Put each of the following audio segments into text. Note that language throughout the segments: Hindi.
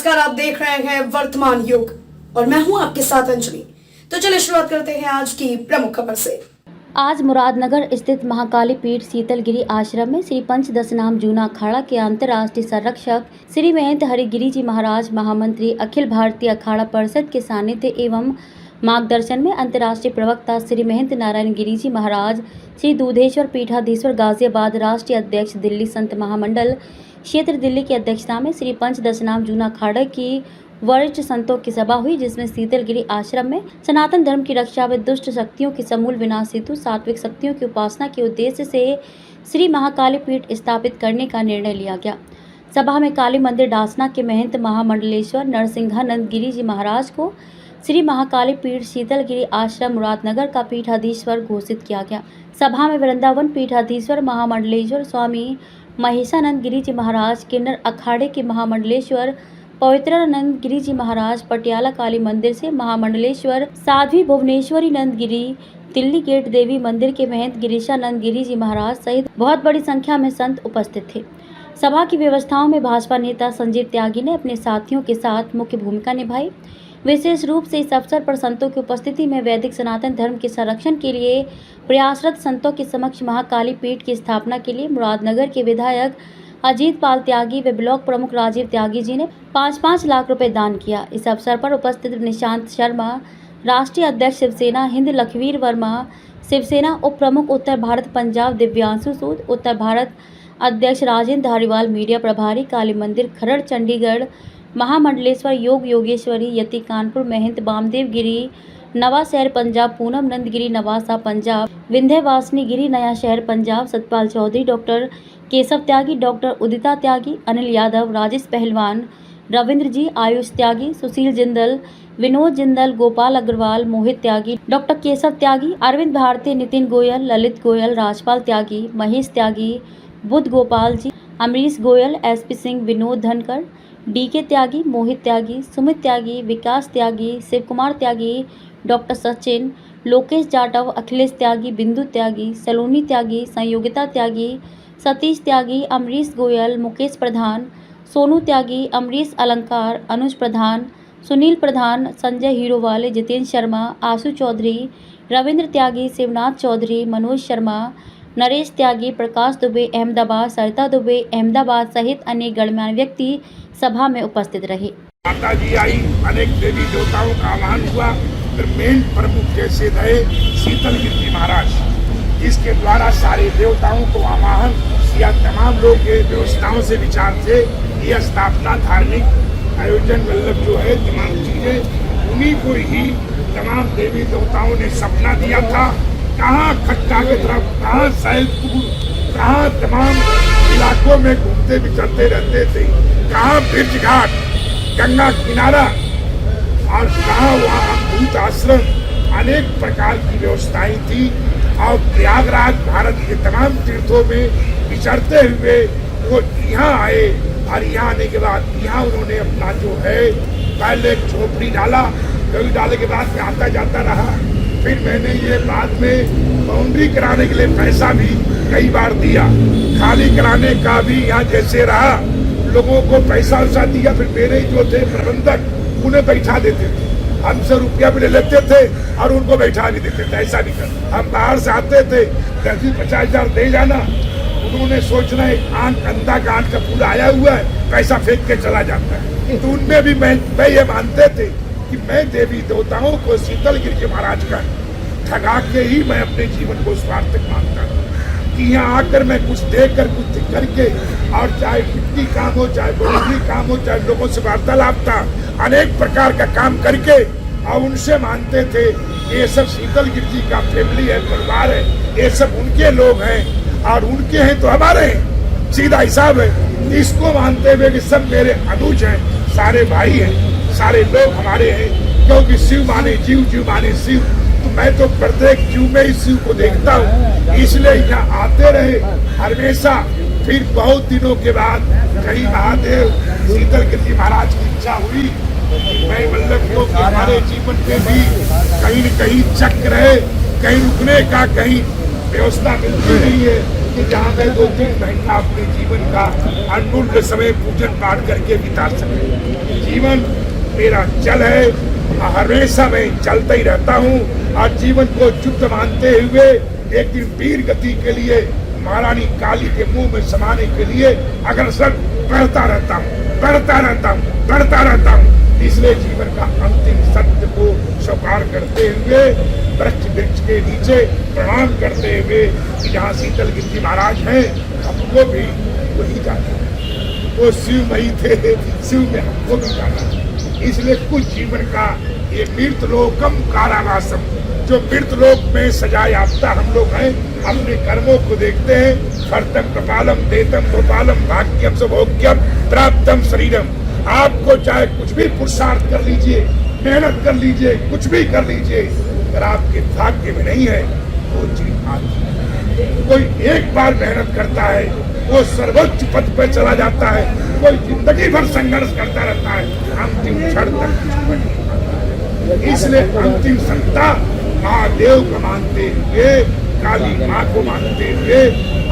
नमस्कार, आप देख रहे हैं वर्तमान युग और मैं हूं आपके साथ अंजलि। तो चलिए शुरुआत करते हैं आज की प्रमुख खबर से। आज मुरादनगर स्थित महाकाली पीठ शीतलगिरी आश्रम में श्री पंचदशनाम जूना अखाड़ा के अंतर्राष्ट्रीय संरक्षक श्री महंत हरिगिरी जी महाराज महामंत्री अखिल भारतीय अखाड़ा परिषद के सानिध्य एवं मार्गदर्शन में अंतर्राष्ट्रीय प्रवक्ता श्री महंत नारायण गिरी जी महाराज श्री दूधेश्वर पीठाधीश्वर गाजियाबाद राष्ट्रीय अध्यक्ष दिल्ली संत महामंडल क्षेत्र दिल्ली की अध्यक्षता में श्री पंचदशनाम जूना अखाड़ा की वरिष्ठ संतों की सभा हुई, जिसमें शीतलगिरी आश्रम में सनातन धर्म की रक्षा व दुष्ट शक्तियों की समूल विनाश हेतु सात्विक शक्तियों की उपासना के उद्देश्य से श्री महाकाली पीठ स्थापित करने का निर्णय लिया गया। सभा में काली मंदिर डासना के महंत महामंडलेश्वर नरसिंहानंद गिरी जी महाराज को श्री महाकाली पीठ शीतलगिरी आश्रम मुरादनगर का पीठाधीश्वर घोषित किया गया। सभा में वृंदावन पीठाधीश्वर महामंडलेश्वर स्वामी महेशानंद गिरी जी महाराज, किन्नर अखाड़े के महामंडलेश्वर पवित्रानंद गिरी जी महाराज, पटियाला काली मंदिर से महामंडलेश्वर साध्वी भुवनेश्वरी नंद गिरी, दिल्ली गेट देवी मंदिर के महंत गिरीशानंद गिरी जी महाराज सहित बहुत बड़ी संख्या में संत उपस्थित थे। सभा की व्यवस्थाओं में भाजपा नेता संजीव त्यागी ने अपने साथियों के साथ मुख्य भूमिका निभाई। विशेष रूप से इस अवसर पर संतों की उपस्थिति में वैदिक सनातन धर्म के संरक्षण के लिए प्रयासरत संतों के समक्ष महाकाली पीठ की स्थापना के लिए मुरादनगर के विधायक अजीत पाल त्यागी व ब्लॉक प्रमुख राजीव त्यागी जी ने 5-5 लाख रुपए दान किया। इस अवसर पर उपस्थित निशांत शर्मा, राष्ट्रीय अध्यक्ष शिवसेना हिंद लखवीर वर्मा, शिवसेना उप प्रमुख उत्तर भारत पंजाब दिव्यांशु सूद, उत्तर भारत अध्यक्ष राजेंद्र धारीवाल, मीडिया प्रभारी काली मंदिर खरड़ चंडीगढ़, महामंडलेश्वर योग योगेश्वरी यति कानपुर, महंत बामदेव गिरी नवा शहर पंजाब, पूनम नंद गिरी नवासा पंजाब, विंध्यवासिनी गिरी नया शहर पंजाब, सतपाल चौधरी, डॉक्टर केशव त्यागी, डॉक्टर उदिता त्यागी, अनिल यादव, राजेश पहलवान, रविंद्र जी, आयुष त्यागी, सुशील जिंदल, विनोद जिंदल, गोपाल अग्रवाल, मोहित त्यागी, डॉक्टर केशव त्यागी, अरविंद भारती, नितिन गोयल, ललित गोयल, राजपाल त्यागी, महेश त्यागी, बुद्ध गोपाल जी, अमरीश गोयल, एसपी सिंह, विनोद धनकर, डीके त्यागी, मोहित त्यागी, सुमित त्यागी, विकास त्यागी, शिव कुमार त्यागी, डॉक्टर सचिन, लोकेश जाटव, अखिलेश त्यागी, बिंदु त्यागी, सलोनी त्यागी, संयोगिता त्यागी, सतीश त्यागी, अमरीश गोयल, मुकेश प्रधान, सोनू त्यागी, अमरीश अलंकार, अनुज प्रधान, सुनील प्रधान, संजय हीरोवाले, जितेंद्र शर्मा, आशु चौधरी, रविंद्र त्यागी, शिवनाथ चौधरी, मनोज शर्मा, नरेश त्यागी, प्रकाश दुबे अहमदाबाद, सरिता दुबे अहमदाबाद सहित अन्य गणमान्य व्यक्ति सभा में उपस्थित रहे। माता जी आई, अनेक देवी देवताओं का आह्वान हुआ, फिर मेन प्रमुख जैसे रहे शीतलगिरी जी महाराज, जिसके द्वारा सारे देवताओं को आवाहन या तमाम लोग के व्यवस्थाओं से विचार थे। यह स्थापना धार्मिक आयोजन वल्लभ जो है तमाम चीजें उन्हीं को ही तमाम देवी देवताओं ने सपना दिया था। कहाँ खट्टा की तरफ, कहाँ सैलपुर, कहाँ तमाम इलाकों में घूमते विचरते रहते थे, कहाँ ब्रिज घाट, गंगा किनारा और कहाँ वहाँ अद्भुत आश्रम, अनेक प्रकार की व्यवस्थाएं थी। और प्रयागराज भारत के तमाम तीर्थों में विचरते हुए वो यहाँ आए और यहाँ आने के बाद यहाँ उन्होंने अपना जो है पहले एक झोपड़ी डाला, झोपड़ी डालने के बाद में आता जाता रहा। फिर मैंने ये बाद में बाउंड्री कराने के लिए पैसा भी कई बार दिया, खाली कराने का भी यहाँ जैसे रहा, लोगों को पैसा वैसा दिया। फिर मेरे जो थे प्रबंधक उन्हें बैठा देते थे, हमसे रुपया भी ले लेते थे और उनको बैठा भी देते थे। ऐसा भी कर हम बाहर से आते थे, 10-50 हजार दे जाना, उन्होंने सोचना एक आंख अंधा का आंख का पूरा आया हुआ है, पैसा फेंक के चला जाता है। तो उनमें भी मैं ये मानते थे कि मैं देवी देवताओं को शीतलगिरी जी महाराज का ठगा के ही मैं अपने जीवन को सार्थक मानता था कि यहाँ आकर मैं कुछ देख कर कुछ करके, और चाहे मिट्टी काम हो, चाहे बाउंड्री काम हो, चाहे लोगों से वार्तालाप था, अनेक प्रकार का काम करके, और उनसे मानते थे ये सब शीतलगिरी जी का फैमिली है, परिवार है, ये सब उनके लोग हैं और उनके हैं तो हमारे हैं, सीधा हिसाब है। इसको मानते हुए कि सब मेरे अनुज हैं, सारे भाई हैं, सारे लोग हमारे हैं, क्योंकि शिव माने जीव, जीव माने शिव। तो मैं तो प्रत्येक जीव में ही शिव को देखता हूँ, इसलिए यहाँ आते रहे हमेशा। फिर बहुत दिनों के बाद कहीं महादेव शीतलगिरी जी महाराज की इच्छा हुई, मैं मतलब कि हमारे जीवन में भी कहीं न कहीं चक्र है, कहीं रुकने का कहीं व्यवस्था मिलती नहीं है। कि जहाँ मैं 2-3 महीना अपने जीवन का अनमूल्य समय पूजन पाठ करके बिता सके। जीवन मेरा चल है, हमेशा मैं चलता ही रहता हूँ और जीवन को युद्ध मानते हुए एक दिन वीर गति के लिए महारानी काली के मुंह में समाने के लिए अग्रसर बढ़ता रहता हूँ। इसलिए जीवन का अंतिम सत्य को स्वीकार करते हुए वृक्ष के नीचे प्रणाम करते हुए कि जहाँ शीतल गिरी महाराज हैं, हमको भी वही जाना है। वो शिवमयी थे, शिव में हमको भी जाना है। इसलिए कुछ जीवन का ये मृतलोकम कारावासम, जो मृतलोक में सजा याफ्ता हम लोग हैं, अपने कर्मों को देखते हैं। फर्तम कपालम देतम गोपालम भाग्यम सौभाग्यम प्राप्तम शरीरम। आपको चाहे कुछ भी पुरुषार्थ कर लीजिए, मेहनत कर लीजिए, कुछ भी कर लीजिए, अगर आपके भाग्य में नहीं है वो चीज आती है। कोई एक बार मेहनत करता है वो सर्वोच्च पद पर चला जाता है, कोई जिंदगी भर संघर्ष करता रहता है, अंतिम क्षण तक कुछ बन नहीं पाता। इसलिए अंतिम संता महादेव को मानते हुए, काली माँ को मानते हुए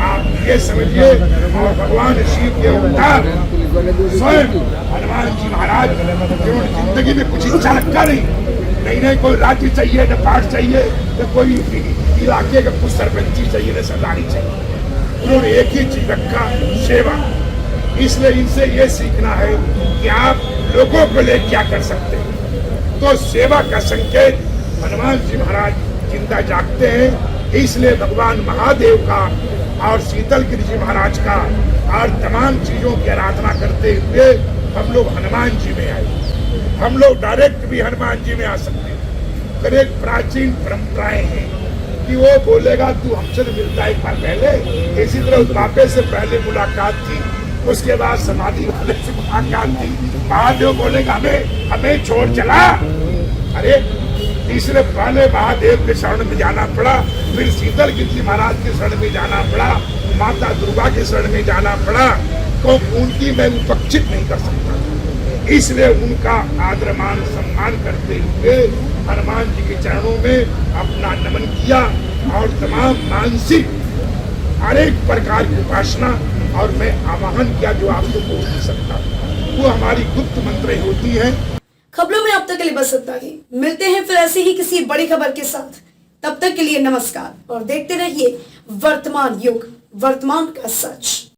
आप ये समझिए, और भगवान शिव के अवतार स्वयं हनुमान जी महाराज, जिन्होंने जिंदगी में कुछ इच्छा रखा नहीं कोई राज्य चाहिए, न पाठ चाहिए, न कोई इलाके का कुछ सरपंची चाहिए, न सरदारी चाहिए। उन्होंने एक ही चीज रखा, सेवा। इसलिए इनसे ये सीखना है कि आप लोगों को ले क्या कर सकते हैं। तो सेवा का संकेत हनुमान जी महाराज जिंदा जागते हैं। इसलिए भगवान महादेव का और शीतल गिरी जी महाराज का और तमाम चीजों की आराधना करते हुए हम लोग हनुमान जी में आए। हम लोग डायरेक्ट भी हनुमान जी में आ सकते हैं। पर एक प्राचीन परंपराएं हैं कि वो बोलेगा तू हमसे मिलता एक बार पहले। इसी तरह उस बापे से पहले मुलाकात थी, उसके बाद समाधि वाले से मुलाकात थी। महादेव बोलेगा हमें छोड़ चला। अरे तीसरे पहले महादेव के शरण में जाना पड़ा, फिर शीतल गिरी महाराज के शरण में जाना पड़ा, माता दुर्गा के शरण में जाना पड़ा। तो उनकी मैं उपक्षित नहीं कर सकता, इसलिए उनका आदर मान सम्मान करते हुए हनुमान जी के चरणों में अपना नमन किया। और तमाम मानसिक अनेक प्रकार की उपासना और मैं आवाहन किया जो आपको बोल नहीं सकता, वो हमारी गुप्त मंत्र होती है। खबरों में अब तक के लिए बस इतना ही। मिलते हैं फिर ऐसे ही किसी बड़ी खबर के साथ। तब तक के लिए नमस्कार और देखते रहिए वर्तमान युग, वर्तमान का सच।